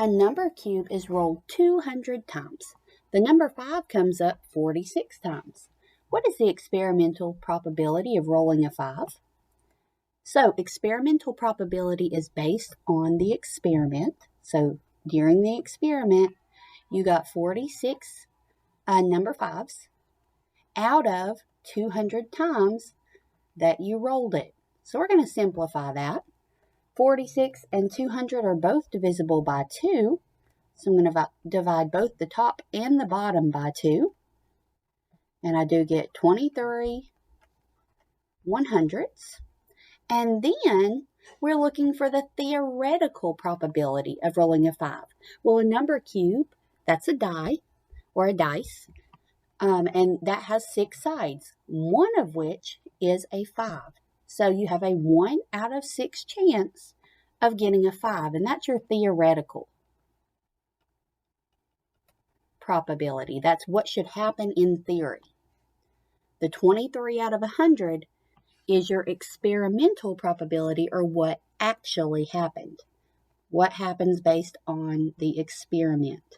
A number cube is rolled 200 times. The number 5 comes up 46 times. What is the experimental probability of rolling a 5? So, experimental probability is based on the experiment. So, during the experiment, you got 46 number 5s out of 200 times that you rolled it. So, we're going to simplify that. 46 and 200 are both divisible by 2. So, I'm going to divide both the top and the bottom by 2. And I do get 23 100ths. And then we're looking for the theoretical probability of rolling a 5. Well, a number cube, that's a die or a dice, and that has 6 sides, one of which is a 5. So you have a 1 out of 6 chance of getting a 5, and that's your theoretical probability. That's what should happen in theory. The 23 out of 100 is your experimental probability, or what actually happened. What happens based on the experiment.